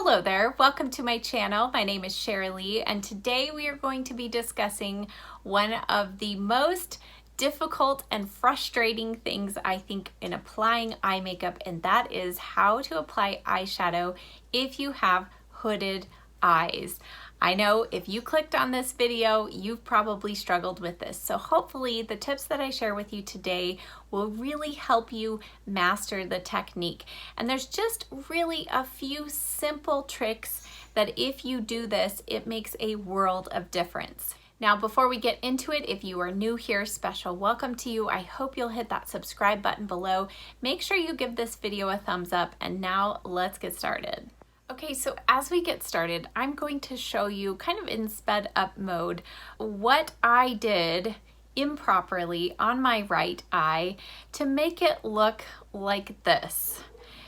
Hello there, welcome to my channel. My name is Sharalee, and today we are going to be discussing one of the most difficult and frustrating things I think in applying eye makeup, and that is how to apply eyeshadow if you have hooded eyes. I know if you clicked on this video, you've probably struggled with this. So hopefully the tips that I share with you today will really help you master the technique. And there's just really a few simple tricks that if you do this, it makes a world of difference. Now, before we get into it, if you are new here, special welcome to you. I hope you'll hit that subscribe button below. Make sure you give this video a thumbs up, and now let's get started. Okay, so as we get started, I'm going to show you kind of in sped up mode what I did improperly on my right eye to make it look like this.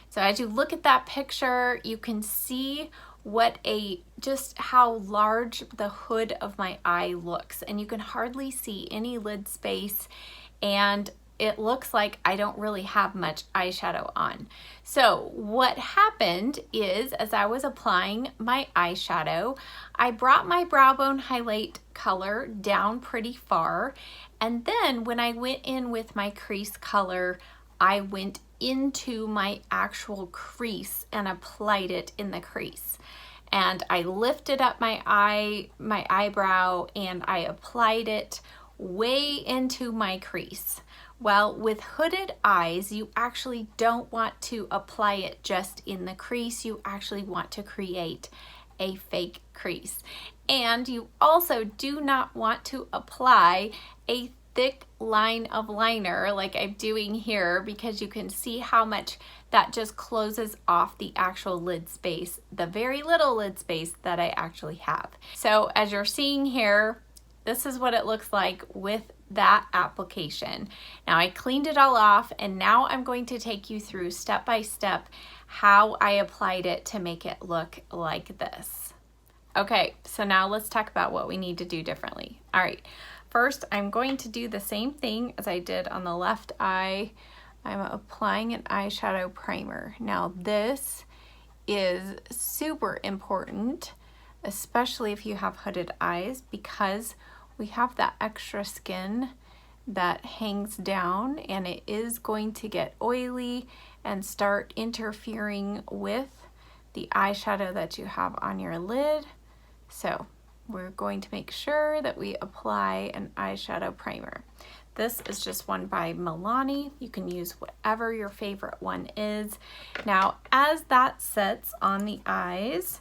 So as you look at that picture, you can see just how large the hood of my eye looks, and you can hardly see any lid space, and it looks like I don't really have much eyeshadow on. So what happened is, as I was applying my eyeshadow, I brought my brow bone highlight color down pretty far, and then when I went in with my crease color, I went into my actual crease and applied it in the crease. And I lifted up my eyebrow, and I applied it way into my crease. Well, with hooded eyes, you actually don't want to apply it just in the crease. You actually want to create a fake crease. And you also do not want to apply a thick line of liner like I'm doing here, because you can see how much that just closes off the actual lid space, the very little lid space that I actually have. So as you're seeing here, this is what it looks like with that application. Now I cleaned it all off, and now I'm going to take you through step by step how I applied it to make it look like this. Okay, so now let's talk about what we need to do differently. All right, first I'm going to do the same thing as I did on the left eye. I'm applying an eyeshadow primer. Now this is super important, especially if you have hooded eyes, because we have that extra skin that hangs down, and it is going to get oily and start interfering with the eyeshadow that you have on your lid. So we're going to make sure that we apply an eyeshadow primer. This is just one by Milani. You can use whatever your favorite one is. Now, as that sets on the eyes,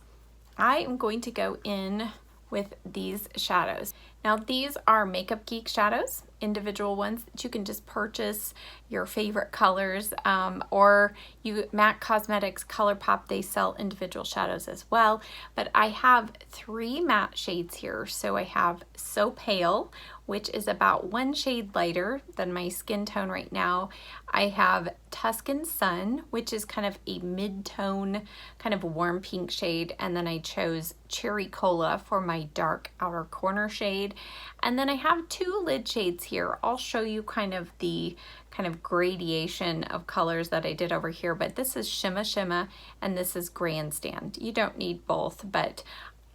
I am going to go in with these shadows. Now these are Makeup Geek shadows, individual ones that you can just purchase your favorite colors, or MAC Cosmetics ColourPop, they sell individual shadows as well. But I have 3 matte shades here. So I have So Pale, which is about 1 shade lighter than my skin tone right now. I have Tuscan Sun, which is kind of a mid-tone, kind of warm pink shade. And then I chose Cherry Cola for my dark outer corner shade. And then I have 2 lid shades here. I'll show you kind of the gradation of colors that I did over here, but this is Shimma Shimma and this is Grandstand. You don't need both, but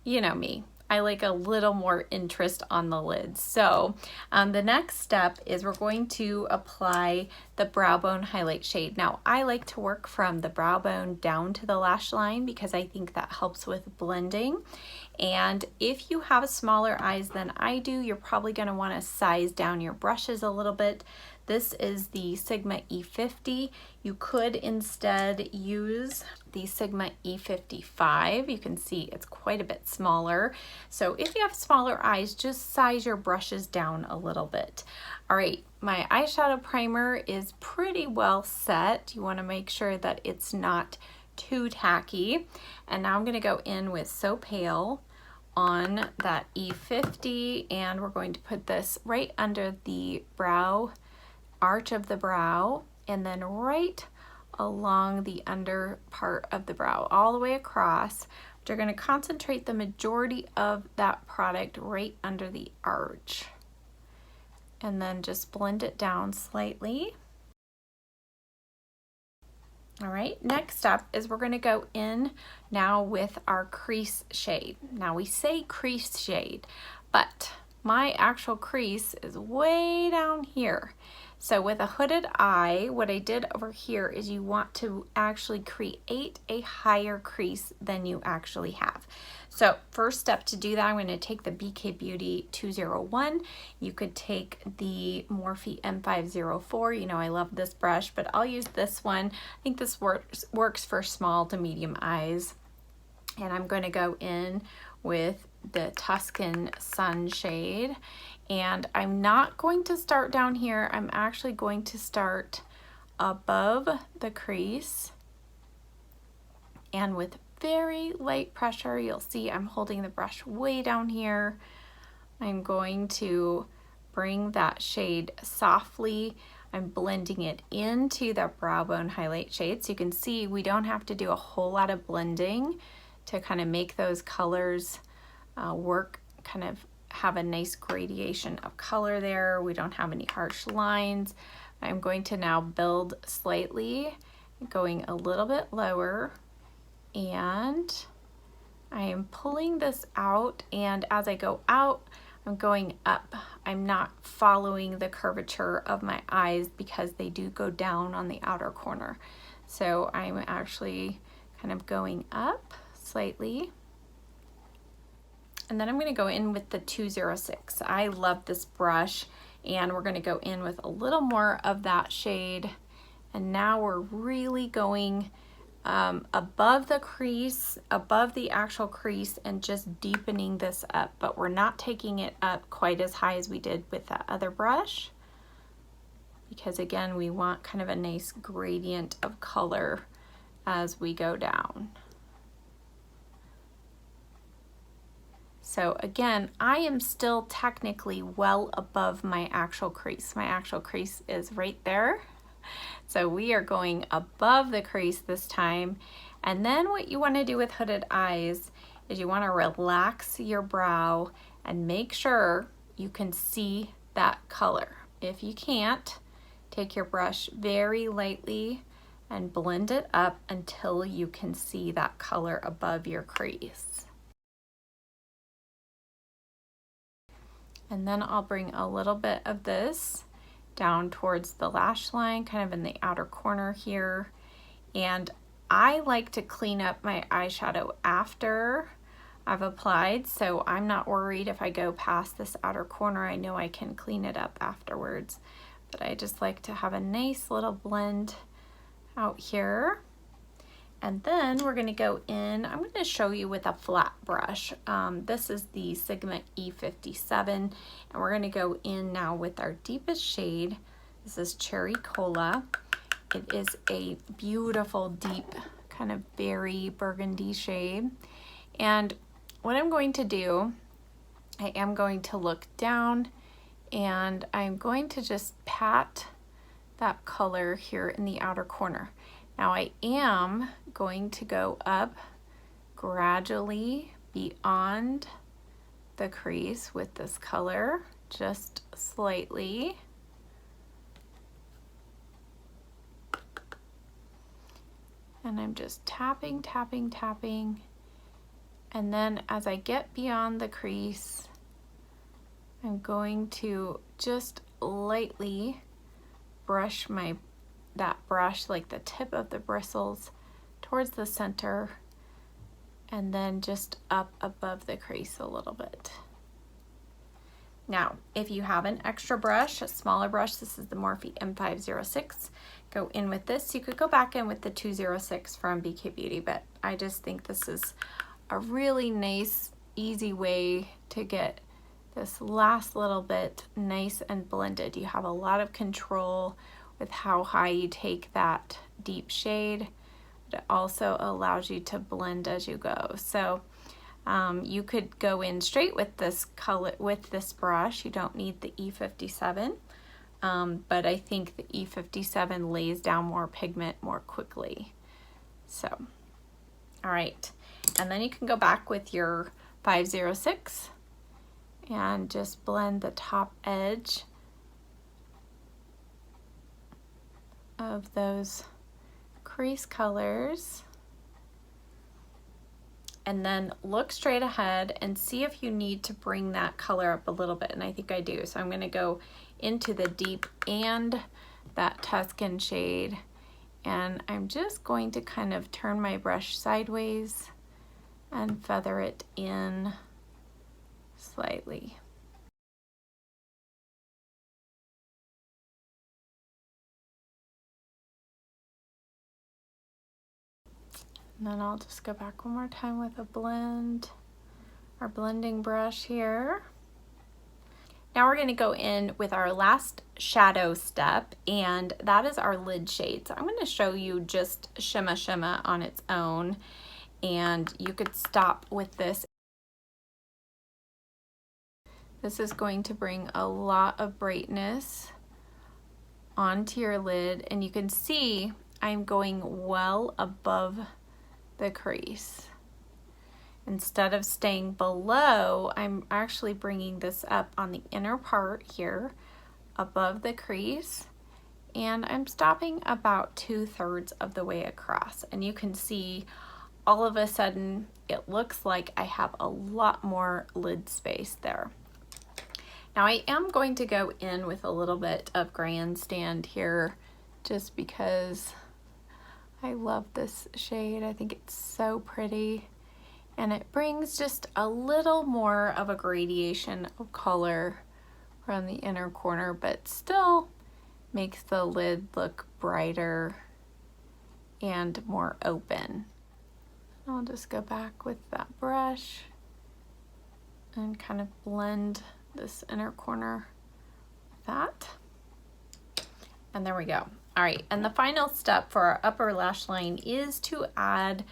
you know me, I like a little more interest on the lids. So the next step is we're going to apply the brow bone highlight shade. Now I like to work from the brow bone down to the lash line because I think that helps with blending. And if you have smaller eyes than I do, you're probably going to want to size down your brushes a little bit. This is the Sigma E50. You could instead use the Sigma E55. You can see it's quite a bit smaller. So if you have smaller eyes, just size your brushes down a little bit. All right, my eyeshadow primer is pretty well set. You want to make sure that it's not too tacky. And now I'm going to go in with So Pale on that E50, and we're going to put this right under the brow arch of the brow, and then right along the under part of the brow all the way across. You're going to concentrate the majority of that product right under the arch, and then just blend it down slightly. All right, next up is we're gonna go in now with our crease shade. Now we say crease shade, but my actual crease is way down here. So with a hooded eye, what I did over here is you want to actually create a higher crease than you actually have. So first step to do that, I'm going to take the BK Beauty 201. You could take the Morphe M504. You know, I love this brush, but I'll use this one. I think this works for small to medium eyes. And I'm going to go in with the Tuscan Sun shade. And I'm not going to start down here. I'm actually going to start above the crease. And with very light pressure, you'll see I'm holding the brush way down here. I'm going to bring that shade softly. I'm blending it into the brow bone highlight shade. So you can see we don't have to do a whole lot of blending to kind of make those colors work, kind of have a nice gradation of color there. We don't have any harsh lines. I'm going to now build slightly, going a little bit lower, and I am pulling this out, and as I go out, I'm going up. I'm not following the curvature of my eyes because they do go down on the outer corner. So I'm actually kind of going up slightly. And then I'm going to go in with the 206. I love this brush, and we're going to go in with a little more of that shade. And now we're really going above the crease, above the actual crease, and just deepening this up, but we're not taking it up quite as high as we did with that other brush, because again, we want kind of a nice gradient of color as we go down. So again, I am still technically well above my actual crease. My actual crease is right there. So we are going above the crease this time. And then what you want to do with hooded eyes is you want to relax your brow and make sure you can see that color. If you can't, take your brush very lightly and blend it up until you can see that color above your crease. And then I'll bring a little bit of this down towards the lash line, kind of in the outer corner here. And I like to clean up my eyeshadow after I've applied, so I'm not worried if I go past this outer corner. I know I can clean it up afterwards, but I just like to have a nice little blend out here. And then we're going to go in, I'm going to show you with a flat brush. This is the Sigma E57, and we're going to go in now with our deepest shade. This is Cherry Cola. It is a beautiful, deep, kind of berry burgundy shade. And what I'm going to do, I am going to look down, and I'm going to just pat that color here in the outer corner. Now I am going to go up gradually beyond the crease with this color, just slightly. And I'm just tapping, tapping, tapping. And then as I get beyond the crease, I'm going to just lightly brush that brush, like the tip of the bristles, towards the center, and then just up above the crease a little bit. Now, if you have an extra brush, a smaller brush, this is the Morphe M506, go in with this. You could go back in with the 206 from BK Beauty, but I just think this is a really nice, easy way to get this last little bit nice and blended. You have a lot of control with how high you take that deep shade, but it also allows you to blend as you go. So you could go in straight with this color, with this brush. You don't need the E57, but I think the E57 lays down more pigment more quickly. So, all right, and then you can go back with your 506 and just blend the top edge of those crease colors. And then look straight ahead and see if you need to bring that color up a little bit, and I think I do. So I'm going to go into the deep and that Tuscan shade, and I'm just going to kind of turn my brush sideways and feather it in slightly. And then I'll just go back one more time with a blend, our blending brush here. Now we're going to go in with our last shadow step, and that is our lid shade. So I'm going to show you just Shimma Shimma on its own, and you could stop with this. This is going to bring a lot of brightness onto your lid, and you can see I'm going well above the crease. Instead of staying below, I'm actually bringing this up on the inner part here above the crease, and I'm stopping about 2/3 of the way across, and you can see all of a sudden it looks like I have a lot more lid space there. Now I am going to go in with a little bit of Grandstand here just because I love this shade. I think it's so pretty, and it brings just a little more of a gradation of color from the inner corner, but still makes the lid look brighter and more open. I'll just go back with that brush and kind of blend this inner corner with that. And there we go. All right, and the final step for our upper lash line is to add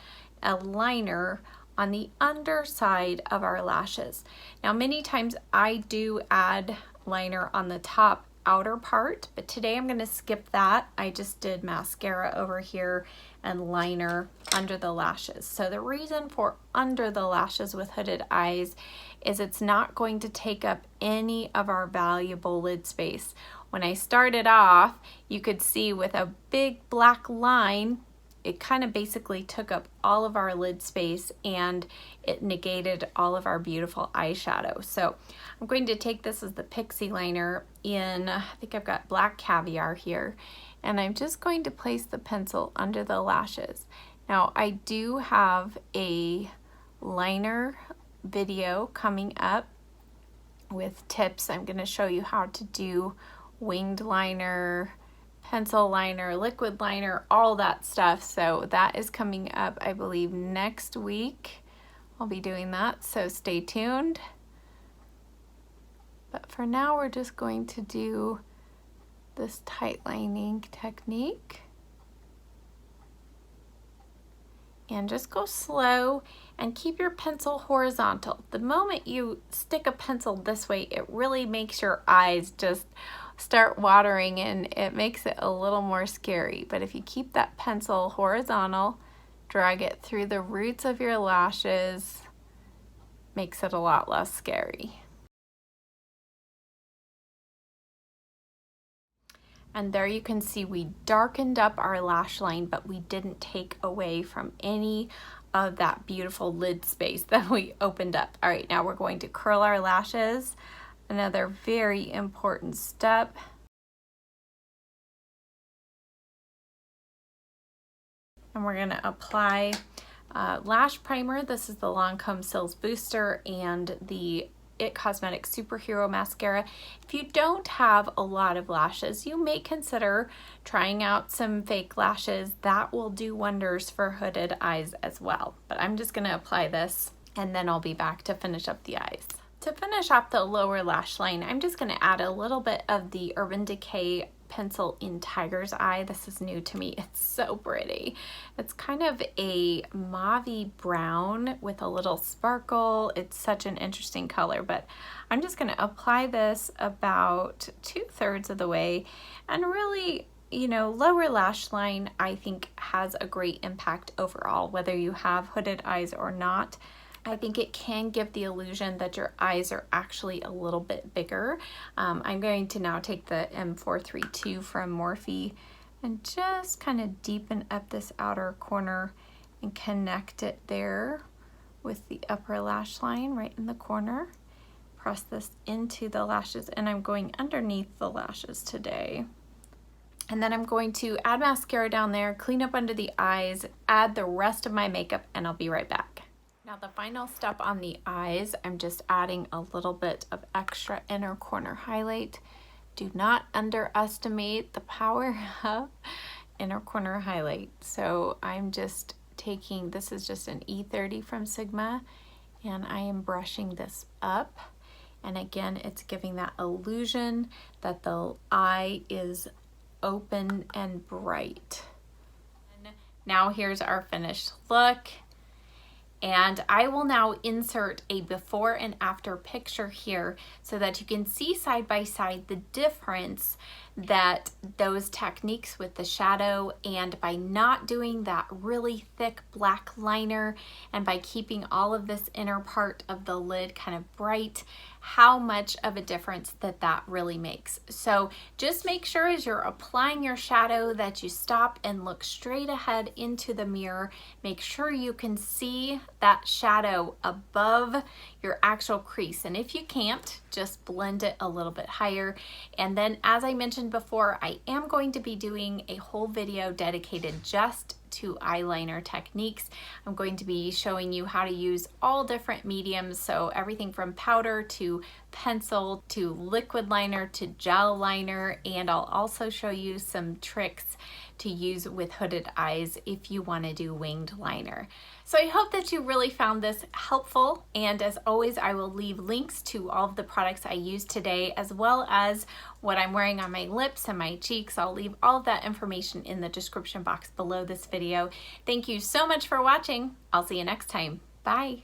a liner on the underside of our lashes. Now, many times I do add liner on the top outer part, but today I'm going to skip that. I just did mascara over here and liner under the lashes. So the reason for under the lashes with hooded eyes is it's not going to take up any of our valuable lid space. When I started off, you could see with a big black line, it kind of basically took up all of our lid space and it negated all of our beautiful eyeshadow. So I'm going to take this as the Pixie liner in, I think I've got Black Caviar here, and I'm just going to place the pencil under the lashes. Now I do have a liner video coming up with tips. I'm going to show you how to do winged liner, pencil liner, liquid liner, all that stuff. So that is coming up, I believe, next week. I'll be doing that, so stay tuned. But for now, we're just going to do this tight lining technique. And just go slow and keep your pencil horizontal. The moment you stick a pencil this way, it really makes your eyes just start watering and it makes it a little more scary. But if you keep that pencil horizontal, drag it through the roots of your lashes, makes it a lot less scary. And there you can see we darkened up our lash line, but we didn't take away from any of that beautiful lid space that we opened up. All right, now we're going to curl our lashes. Another very important step. And we're going to apply lash primer. This is the Lancome Sills Booster and the It Cosmetics Superhero Mascara. If you don't have a lot of lashes, you may consider trying out some fake lashes. That will do wonders for hooded eyes as well. But I'm just going to apply this and then I'll be back to finish up the eyes. To finish off the lower lash line, I'm just going to add a little bit of the Urban Decay pencil in Tiger's Eye. This is new to me. It's so pretty. It's kind of a mauvey brown with a little sparkle. It's such an interesting color, but I'm just going to apply this about 2/3 of the way. And really, you know, lower lash line I think has a great impact overall, whether you have hooded eyes or not. I think it can give the illusion that your eyes are actually a little bit bigger. I'm going to now take the M432 from Morphe and just kind of deepen up this outer corner and connect it there with the upper lash line right in the corner. Press this into the lashes, and I'm going underneath the lashes today. And then I'm going to add mascara down there, clean up under the eyes, add the rest of my makeup, and I'll be right back. Now the final step on the eyes, I'm just adding a little bit of extra inner corner highlight. Do not underestimate the power of inner corner highlight. So I'm just taking, this is just an E30 from Sigma, and I am brushing this up. And again, it's giving that illusion that the eye is open and bright. And now here's our finished look. And I will now insert a before and after picture here so that you can see side by side the difference that those techniques with the shadow, and by not doing that really thick black liner and by keeping all of this inner part of the lid kind of bright, how much of a difference that really makes. So just make sure as you're applying your shadow that you stop and look straight ahead into the mirror. Make sure you can see that shadow above your actual crease, and if you can't, just blend it a little bit higher. And then, as I mentioned before, I am going to be doing a whole video dedicated just to eyeliner techniques. I'm going to be showing you how to use all different mediums, so everything from powder to pencil to liquid liner to gel liner, and I'll also show you some tricks to use with hooded eyes if you want to do winged liner. So I hope that you really found this helpful, and as always, I will leave links to all of the products I used today, as well as what I'm wearing on my lips and my cheeks. I'll leave all of that information in the description box below this video. Thank you so much for watching. I'll see you next time. Bye.